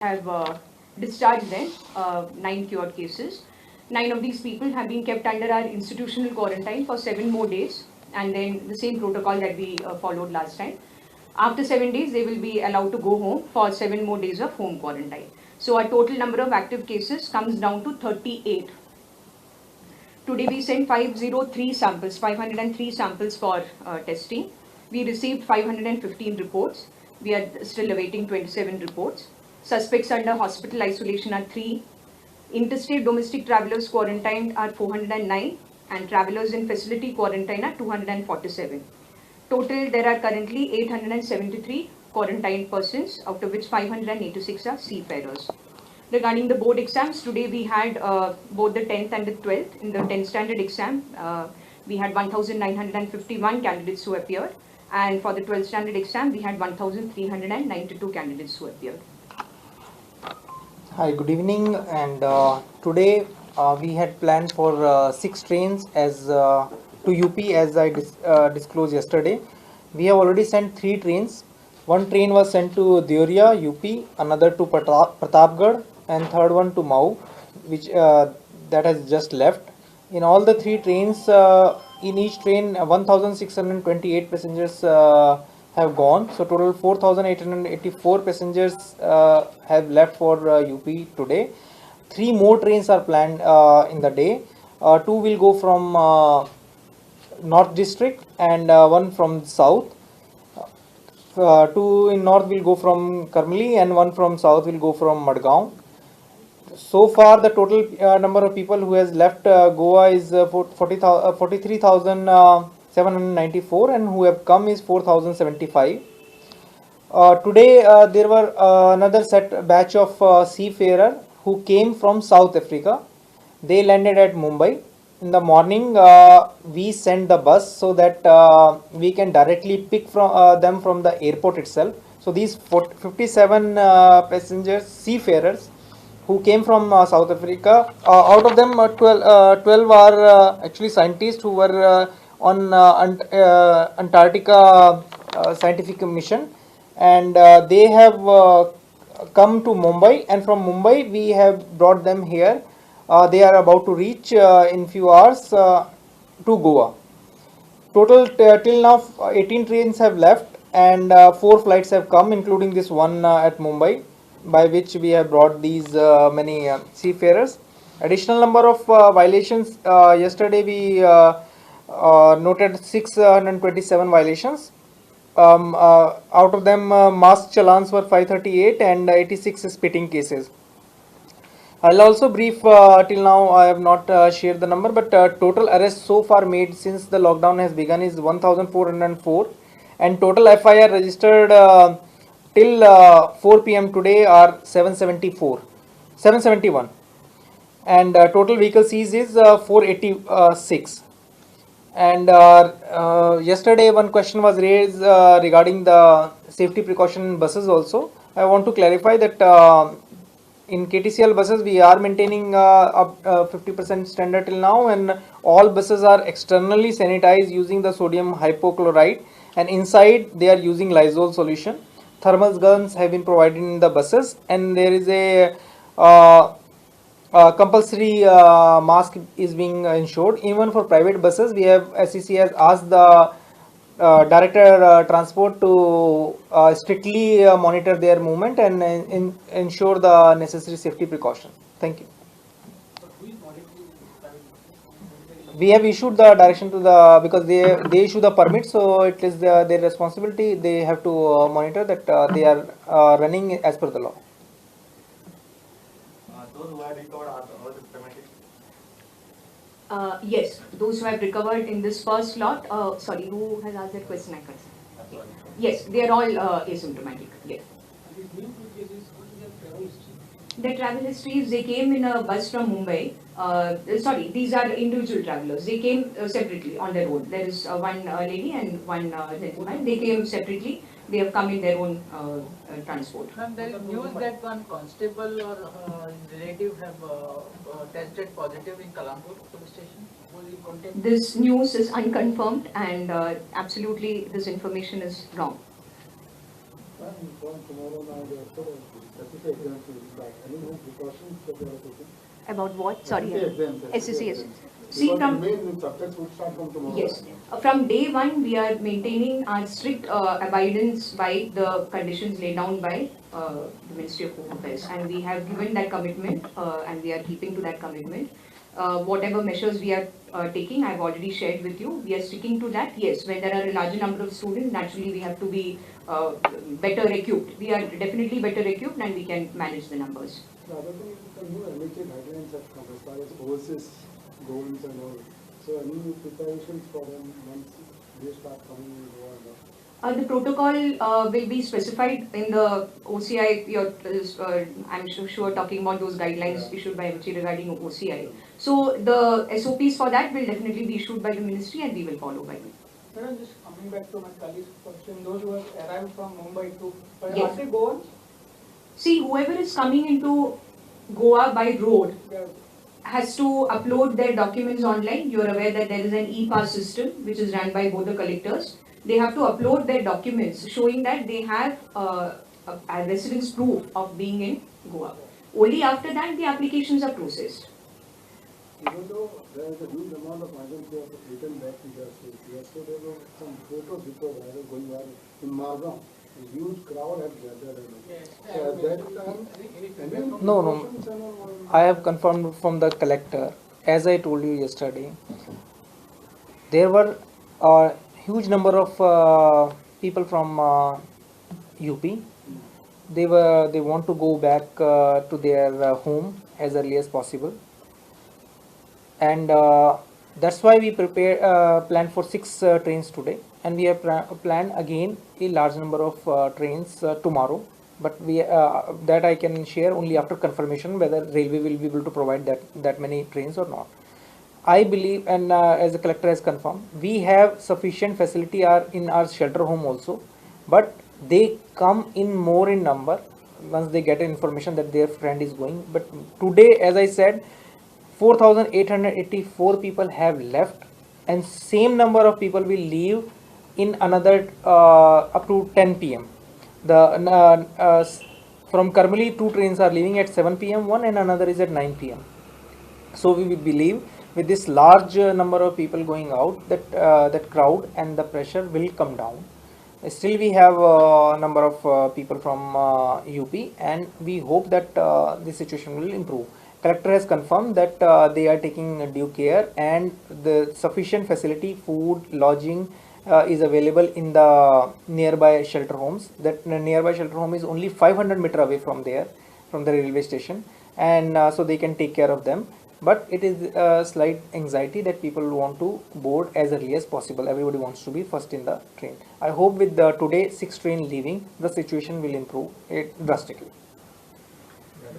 have discharged them, 9 cured cases. 9 of these people have been kept under our institutional quarantine for 7 more days, and then the same protocol that we followed last time. After 7 days, they will be allowed to go home for 7 more days of home quarantine. So our total number of active cases comes down to 38. Today we sent 503 samples, 503 samples for testing. We received 515 reports. We are still awaiting 27 reports. Suspects under hospital isolation are 3. Interstate domestic travelers quarantined are 409, and travelers in facility quarantine are 247. Total, there are currently 873 quarantined persons, out of which 586 are seafarers. Regarding the board exams, today we had both the 10th and the 12th. In the 10th standard exam, we had 1,951 candidates who appeared, and for the 12th standard exam, we had 1,392 candidates who appeared. Hi, good evening. And today we had planned for 6 trains as to UP, as I disclosed yesterday. We have already sent 3 trains. One train was sent to Deoria, UP, another to Pratapgarh, and third one to Mau, which that has just left. In all the 3 trains, in each train 1,628 passengers have gone. So total 4,884 passengers have left for UP today. 3 more trains are planned in the day. 2 will go from North District and 1 from South. 2 in North will go from Karmali and 1 from South will go from Madgaon. So far, the total number of people who has left Goa is 43,794, and who have come is 4,075. Today, there were another batch of seafarer who came from South Africa. They landed at Mumbai. In the morning, we sent the bus so that we can directly pick them from the airport itself. So these 57 passengers, seafarers, who came from South Africa. Out of them, 12 are actually scientists who were on Antarctica scientific mission, and they have come to Mumbai, and from Mumbai we have brought them here. They are about to reach in few hours to Goa. Total till now 18 trains have left, and 4 flights have come, including this one at Mumbai, by which we have brought these many seafarers. Additional number of violations. Yesterday we noted 627 violations. Out of them, mask challans were 538 and 86 spitting cases. I'll also brief till now. I have not shared the number, but total arrests so far made since the lockdown has begun is 1,404, and total FIR registered till 4 p.m. today are 771, and total vehicle seized is 486. And yesterday one question was raised regarding the safety precaution in buses also. I want to clarify that in KTCL buses we are maintaining 50% standard till now, and all buses are externally sanitized using the sodium hypochlorite, and inside they are using Lysol solution. Thermal guns have been provided in the buses, and there is a compulsory mask is being ensured. Even for private buses, we have SEC has asked the Director Transport to strictly monitor their movement and ensure the necessary safety precaution. Thank you. We have issued the direction to the, because they issue the permit, so it is their responsibility. They have to monitor that they are running as per the law. Those who have recovered are systematic? Yes, those who have recovered in this first lot. Sorry, who has asked that question? I can't say. Yes, they are all asymptomatic. Yes. The travel histories, they came in a bus from Mumbai. Sorry, these are individual travelers. They came separately on their own. There is one lady and one gentleman. They came separately. They have come in their own transport. There is news that one constable or relative have tested positive in Kalampur police station. This news is unconfirmed, and absolutely this information is wrong. From tomorrow now, they are sort of SSC exams will start. Any more precautions that they are taking? About what? Sorry. SSC exams. SSC, yes. exams. See, Because from the main subjects would start from tomorrow. yes, from day one, we are maintaining our strict abidance by the conditions laid down by the Ministry of Home Affairs, and we have given that commitment, and we are keeping to that commitment. Whatever measures we are taking, I've already shared with you. We are sticking to that. Yes, when there are a larger number of students, naturally we have to be better equipped. We are definitely better equipped, and we can manage the numbers. The other thing is the new NHA guidelines have come as far as overseas goals and all. So any preparations for them once they start coming in Goa and all? The protocol will be specified in the OCI. I'm sure talking about those guidelines issued by MHA regarding OCI. So the SOPs for that will definitely be issued by the ministry, and we will follow by them. Madam, just coming back to my colleague's question, those who have arrived from Mumbai to, Yes. are they Goans? See, whoever is coming into Goa by road has to upload their documents online. You're aware that there is an e-pass system which is run by both the collectors. They have to upload their documents showing that they have a residence proof of being in Goa. Only after that the applications are processed. Even though there is a huge amount of migrants who have returned back to their states, yesterday there were some photos which were viral going viral in Margam. A huge crowd had gathered. So at that time, any No, no. precautions and all were- I have confirmed from the collector, as I told you yesterday, there were a huge number of people from UP. They want to go back to their home as early as possible, and that's why we planned for 6 trains today, and we have planned again a large number of trains tomorrow. But we that I can share only after confirmation whether railway will be able to provide that many trains or not. I believe, and as the collector has confirmed, we have sufficient facility in our shelter home also, but they come in more in number once they get information that their friend is going. But today, as I said, 4,884 people have left, and same number of people will leave in another up to 10 p.m. From Karmali, 2 trains are leaving at 7 p.m. one, and another is at 9 p.m. So we believe with this large number of people going out, that crowd and the pressure will come down. Still we have a number of people from UP, and we hope that the situation will improve. Collector has confirmed that they are taking due care, and the sufficient facility, food, lodging is available in the nearby shelter homes. That nearby shelter home is only 500 meter away from there, from the railway station, and so they can take care of them. But it is a slight anxiety that people want to board as early as possible. Everybody wants to be first in the train. I hope with today 6 train leaving, the situation will improve drastically.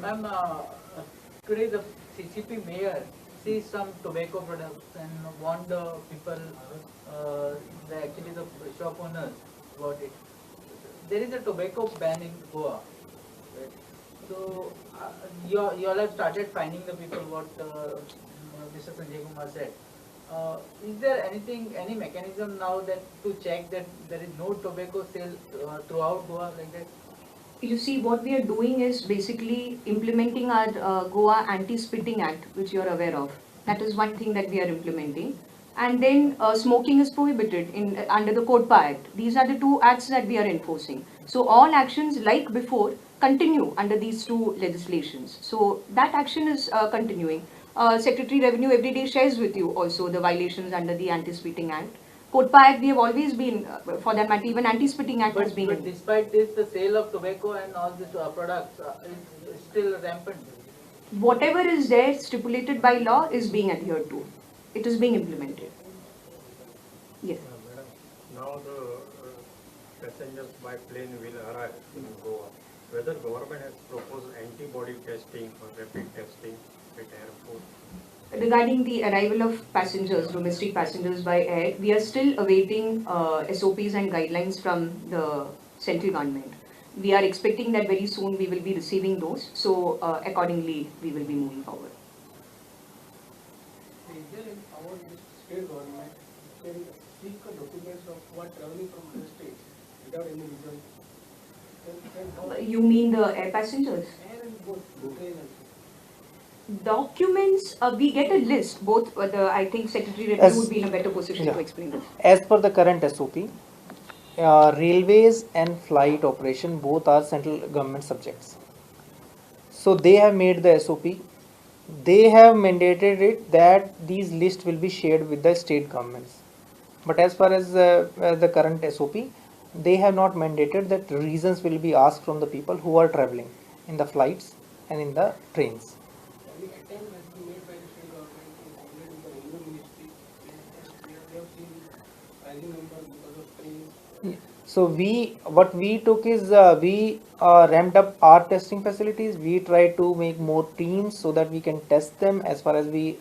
Ma'am, today the CCP mayor sees some tobacco products and warned the people, actually the shop owners about it. There is a tobacco ban in Goa. Right? So, you all have started finding the people what Mr. Sanjay Kumar said. Is there any mechanism now that to check that there is no tobacco sale throughout Goa like that? You see, what we are doing is basically implementing our Goa Anti-Spitting Act, which you are aware of. That is one thing that we are implementing. And then smoking is prohibited under the Kodpa Act. These are the 2 acts that we are enforcing. So all actions like before continue under these 2 legislations. So that action is continuing. Secretary Revenue every day shares with you also the violations under the Anti-Spitting Act. Kodpa Act, we have always been, for that matter, even Anti-Spitting Act has been. But despite this, the sale of tobacco and all these products is still rampant. Whatever is there stipulated by law is being adhered to. It is being implemented. Yes. Madam, now the passengers by plane will arrive in Goa. Whether government has proposed antibody testing or rapid testing at airport? Regarding the arrival of passengers, domestic passengers by air, we are still awaiting SOPs and guidelines from the central government. We are expecting that very soon we will be receiving those, so accordingly we will be moving forward. Is there in our state government can seek documents of who are traveling from other states without any result? You mean the air passengers? Documents, we get a list, both, I think Secretary Revenue As- would be in a better position yeah. to explain this. As per the current SOP, railways and flight operation both are central government subjects. So they have made the SOP. They have mandated it that these lists will be shared with the state governments. But as far as the current SOP, they have not mandated that reasons will be asked from the people who are traveling in the flights and in the trains. Any attempt has been made by the state government to coordinate with the railway ministry. They have seen rising numbers because of trains. So what we took is we ramped up our testing facilities. We tried to make more teams so that we can test them as far as we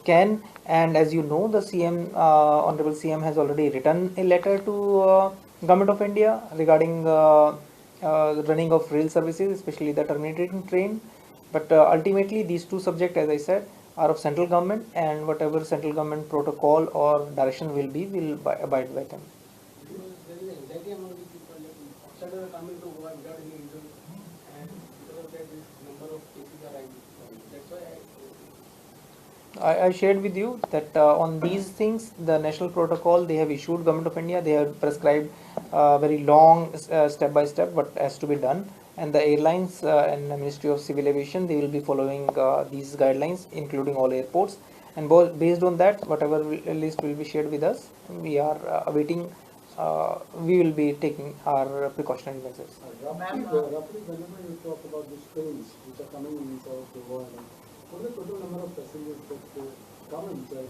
can. And as you know, the CM, Honorable CM, has already written a letter to Government of India regarding running of rail services, especially the terminating train. But ultimately, these two subjects, as I said, are of central government, and whatever central government protocol or direction will be, will abide by them. Because there is anxiety among the people that outsiders are coming to Goa without any reason, and because of that, this number of cases are rising. That's why I shared with you that on these things, the national protocol they have issued, Government of India, they have prescribed very long step by step what has to be done, and the airlines and the Ministry of Civil Aviation, they will be following these guidelines, including all airports, and based on that, whatever list will be shared with us, we are awaiting. We will be taking our precautionary measures. Roughly, whenever you talk about these trains which are coming inside Goa, what is the total number of passengers that come inside,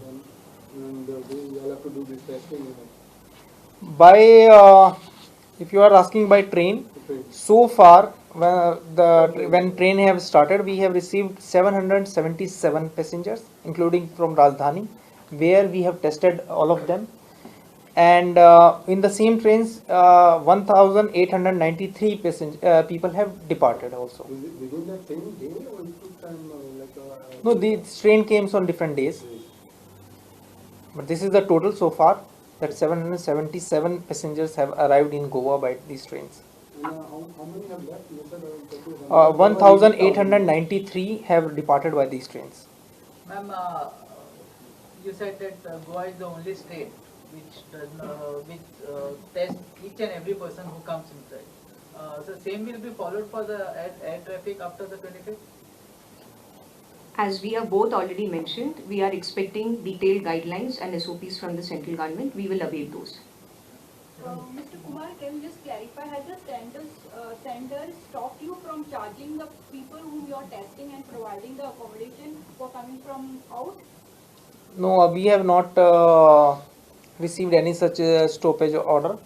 and they all have to do this testing? By if you are asking by train, so far when train have started, we have received 777 passengers, including from Rajdhani, where we have tested all of them. And in the same trains, 1,893 people have departed also. Within that same day, or it took time No, the train came on different days, but this is the total so far, that 777 passengers have arrived in Goa by these trains. And how many have left? You said 1,893 have departed by these trains. Ma'am, you said that Goa is the only state which does test each and every person who comes inside. So same will be followed for the air traffic after the 25th? As we have both already mentioned, we are expecting detailed guidelines and SOPs from the central government. We will await those. Mr. Kumar, can you just clarify, has the center stopped you from charging the people whom you are testing and providing the accommodation for coming from out? No, we have not received any such stoppage order.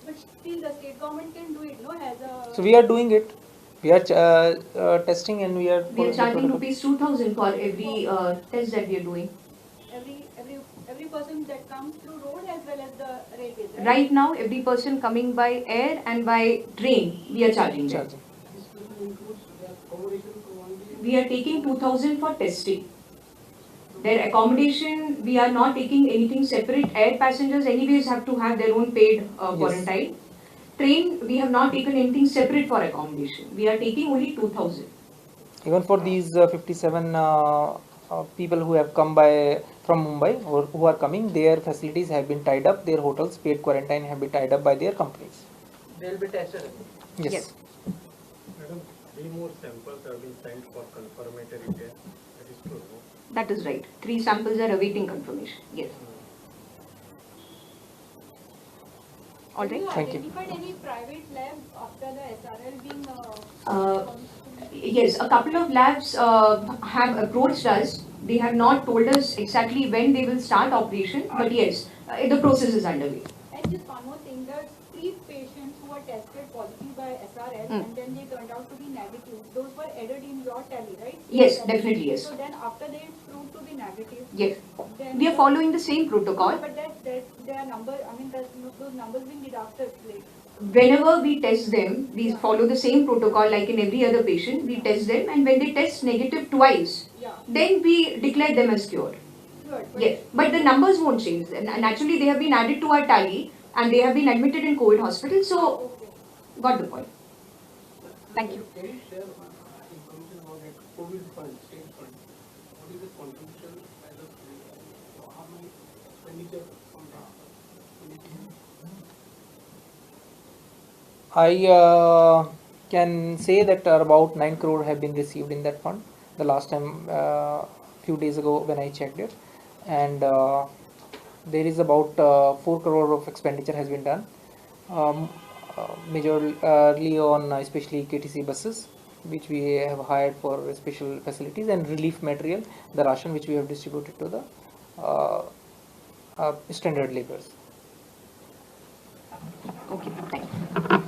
But still the state government can do it, no? Has a... So we are doing it. We are testing, and we are. We are charging rupees 2,000 for every test that we are doing. Every person that comes through road as well as the railways, right? Right now, every person coming by air and by train, we are charging them. Charging. this will include the accommodation for only. We are taking 2,000 for testing. Their accommodation, we are not taking anything separate. Air passengers anyways have to have their own paid quarantine. Train, we have not taken anything separate for accommodation. We are taking only 2,000. Even for these 57 people who have come by from Mumbai or who are coming, their facilities have been tied up. Their hotels, paid quarantine, have been tied up by their companies. They will be tested. Yes. Yes. Madam, 3 more samples have been sent for confirmatory test. That is true, no? That is right. 3 samples are awaiting confirmation. Yes. All right. Thank you. Have you identified any private lab after the SRL being... Yes, a couple of labs have approached us. They have not told us exactly when they will start operation, but yes, the process is underway. And just one more thing, there's 3 patients who were tested positive by SRL and then they turned out to be negative. Those were added in your tally, right? Yes, definitely yes. So then after they proved to be negative, Yes, then... we are following the same protocol. But their number, I mean, those numbers being deducted, like... Whenever we test them, we follow the same protocol like in every other patient. We test them, and when they test negative twice, Yeah, then we declare them as cured. good. But Yes, but the numbers won't change. And naturally, they have been added to our tally, and they have been admitted in COVID hospital. So Okay. Got the point. Thank you. Can you share information about that COVID fund, state fund? What is the contribution as of today? How many expenditure from I can say that about 9 crore have been received in that fund the last time, few days ago when I checked it, and there is about 4 crore of expenditure has been done, majorly on especially KTC buses, which we have hired for special facilities, and relief material, the ration which we have distributed to the standard laborers. Okay, thank you.